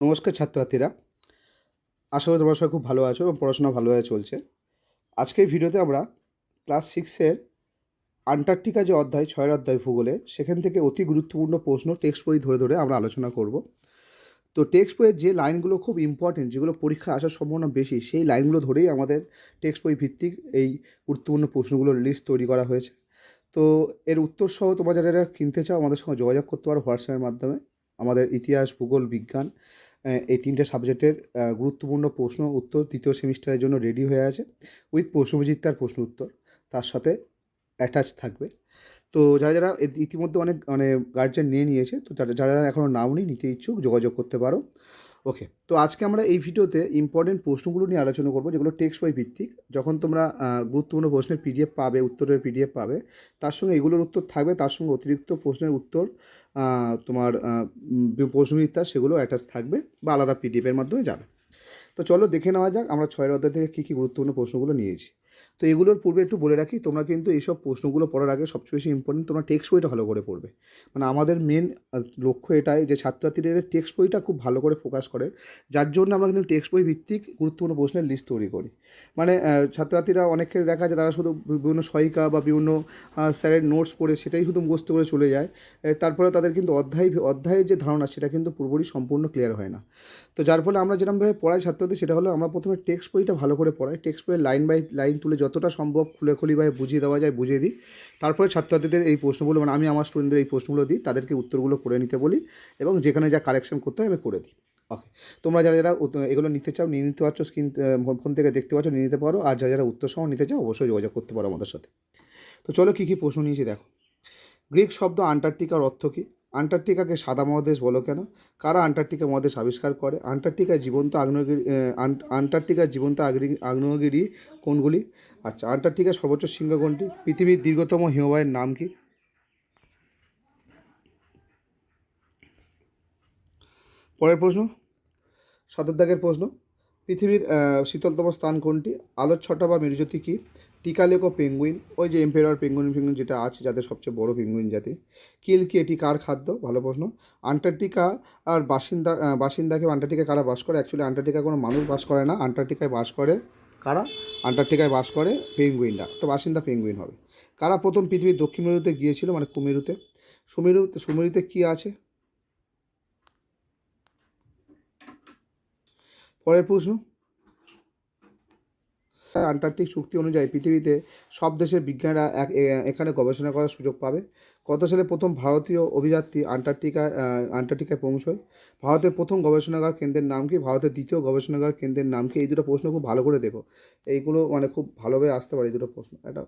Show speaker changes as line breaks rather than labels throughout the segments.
নমস্কার ছাত্রছাত্রীরা, আশা করি তোমরা সবাই খুব ভালো আছো এবং পড়াশোনা ভালোভাবে চলছে। আজকের ভিডিওতে আমরা ক্লাস 6-এর আন্টার্কটিকা যে অধ্যায় 6-এর অধ্যায় ভূগোলের, সেখান থেকে অতি গুরুত্বপূর্ণ প্রশ্ন টেক্সট বই ধরে ধরে আমরা আলোচনা করব। তো টেক্সট বইয়ের যে লাইনগুলো খুব ইম্পর্টেন্ট, যেগুলো পরীক্ষায় আসার সম্ভাবনা বেশি, সেই লাইনগুলো ধরেই আমাদের টেক্সট বই ভিত্তিক এই গুরুত্বপূর্ণ প্রশ্নগুলোর লিস্ট তৈরি করা হয়েছে। তো এর উত্তর সহ তোমরা যারা যারা কিনতে চাও আমাদের সঙ্গে যোগাযোগ করতে পারো হোয়াটসঅ্যাপের মাধ্যমে। আমাদের ইতিহাস, ভূগোল, বিজ্ঞান এই তিনটে সাবজেক্টের গুরুত্বপূর্ণ প্রশ্ন উত্তর তৃতীয় সেমিস্টারের জন্য রেডি হয়ে আছে, উইথ প্রশ্নবিচিত্রার প্রশ্ন উত্তর তার সাথে অ্যাটাচ থাকবে। তো যারা যারা ইতিমধ্যে অনেক গার্জিয়ান নিয়ে নিয়েছে, তো যারা যারা এখনও নাও নিতে ইচ্ছুক যোগাযোগ করতে পারো। ওকে, তো আজকে আমরা এই ভিডিওতে ইম্পর্টেন্ট প্রশ্নগুলো নিয়ে আলোচনা করবো, যেগুলো টেক্সট বই ভিত্তিক। যখন তোমরা গুরুত্বপূর্ণ প্রশ্নের পিডিএফ পাবে, উত্তরের পিডিএফ পাবে, তার সঙ্গে এগুলোর উত্তর থাকবে, তার সঙ্গে অতিরিক্ত প্রশ্নের উত্তর তোমার প্রশ্নবিচিত্রা সেগুলো অ্যাটাচ থাকবে বা আলাদা পিডিএফের মাধ্যমে যাবে। তো চলো দেখে নেওয়া যাক আমরা 6-এর অধ্যায় থেকে কী কী গুরুত্বপূর্ণ প্রশ্নগুলো নিয়েছি। তো এগুলোর পূর্বে একটু বলে রাখি, তোমরা কিন্তু এইসব প্রশ্নগুলো পড়ার আগে সবচেয়ে বেশি ইম্পর্টেন্ট তোমরা টেক্সট বইটা ভালো করে পড়বে। মানে আমাদের মেন লক্ষ্য এটাই যে ছাত্রছাত্রীদের টেক্সট বইটা খুব ভালো করে ফোকাস করে, যার জন্য আমরা কিন্তু টেক্সট বই ভিত্তিক গুরুত্বপূর্ণ প্রশ্নের লিস্ট তৈরি করি। মানে ছাত্রছাত্রীরা অনেককে দেখা যায় তারা শুধু বিভিন্ন সহায়িকা বা বিভিন্ন স্যারের নোটস পড়ে সেটাই শুধু মুখস্থ করে চলে যায়। তারপরে তাদের কিন্তু অধ্যায়ের যে ধারণা সেটা কিন্তু পুরোপুরি সম্পূর্ণ ক্লিয়ার হয় না। তো যার ফলে আমরা যেরকমভাবে পড়াই ছাত্রদের, সেটা হলো আমরা প্রথমে টেক্সট বইটা ভালো করে পড়াই, টেক্সট বইয়ের লাইন বাই লাইন তুলে যতটা সম্ভব খুলিভাবে বুঝিয়ে দেওয়া যায় বুঝিয়ে দিই। তারপরে ছাত্রছাত্রীদের এই প্রশ্নগুলো, মানে আমি আমার স্টুডেন্টদের এই প্রশ্নগুলো দিই, তাদেরকে উত্তরগুলো করে নিতে বলি এবং যেখানে যা কারেকশন করতে হয় আমি করে দিই। ওকে, তোমরা যারা যারা এগুলো নিতে চাও নিয়ে নিতে পারছো, স্ক্রিন ফোন থেকে দেখতে পাচ্ছ, নিয়ে নিতে পারো। আর যারা যারা উত্তর সহ নিতে চাও অবশ্যই যোগাযোগ করতে পারো আমাদের সাথে। তো চলো কী কী প্রশ্ন নিয়েছি দেখো। গ্রিক শব্দ আন্টার্কটিকার অর্থ কী? আন্টার্কটিকাকে সাদা মহাদেশ বলো কেন? কারা আন্টার্কটিকা মহাদেশ আবিষ্কার করে? আন্টার্কটিকার জীবন্ত আগ্নেয়গিরি কোনগুলি? আচ্ছা, আন্টার্কটিকার সর্বোচ্চ শৃঙ্গ কোনটি? পৃথিবীর দীর্ঘতম হিমবাহের নাম কি? পরের প্রশ্ন, 7 দাগের প্রশ্ন, পৃথিবীর শীতলতম স্থান কোনটি? আলোচ্ছটা বা মেরুজ্যোতি কী? টিকালেক ও পেঙ্গুইন, ওই যে এম্পেরর পেঙ্গুইন যেটা আছে, যাদের সবচেয়ে বড় পেঙ্গুইন জাতি। কিল কি, এটি কার খাদ্য? ভালো প্রশ্ন। আন্টার্কটিকা আর বাসিন্দাকে আন্টার্কটিকায় কারা বাস করে? অ্যাকচুয়ালি আন্টার্কটিকায় কোনো মানুষ বাস করে না, আন্টার্কটিকায় বাস করে কারা? আন্টার্কটিকায় বাস করে পেঙ্গুইনরা, তো বাসিন্দা পেঙ্গুইন হবে। কারা প্রথম পৃথিবীর দক্ষিণ মেরুতে গিয়েছিল, মানে কুমেরুতে? সুমেরুতে কী আছে? পরের প্রশ্ন, আন্টার্কটিক চুক্তি অনুযায়ী পৃথিবীতে সব দেশের বিজ্ঞানীরা এখানে গবেষণা করার সুযোগ পাবে। কত সালে প্রথম ভারতীয় অভিযাত্রী আন্টার্কটিকায় পৌঁছয়? ভারতের প্রথম গবেষণাগার কেন্দ্রের নাম কি? ভারতের দ্বিতীয় গবেষণাগার কেন্দ্রের নাম কি? এই দুটো প্রশ্ন খুব ভালো করে দেখো, এইগুলো মানে খুব ভালোভাবে আসতে পারে এই দুটো প্রশ্ন। একটা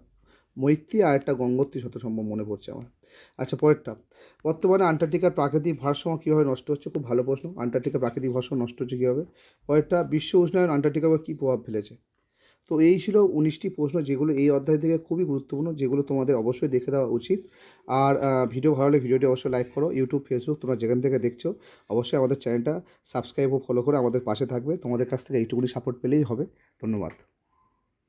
মৈত্রী আর একটা গঙ্গোত্রী যত সম্ভব মনে পড়ছে আমার। আচ্ছা, পরেরটা, বর্তমানে আন্টার্কটিকার প্রাকৃতিক ভারসাম্য কীভাবে নষ্ট হচ্ছে? খুব ভালো প্রশ্ন, আন্টার্কটিকার প্রাকৃতিক ভারসাম্য নষ্ট হচ্ছে কীভাবে? পরেরটা, বিশ্ব উষ্ণায়ন আন্টার্কটিকার উপর কী প্রভাব ফেলেছে? তো এই ছিল 19টি প্রশ্ন, যেগুলো এই অধ্যায় থেকে খুবই গুরুত্বপূর্ণ, যেগুলো তোমাদের অবশ্যই দেখে দেওয়া উচিত। আর ভিডিও ভালো লাগলে ভিডিওটি অবশ্যই লাইক করো। ইউটিউব, ফেসবুক তোমরা যেখান থেকে দেখছো অবশ্যই আমাদের চ্যানেলটা সাবস্ক্রাইব ও ফলো করে আমাদের পাশে থাকবে। তোমাদের কাছ থেকে এইটুকুনি সাপোর্ট পেলেই হবে। ধন্যবাদ।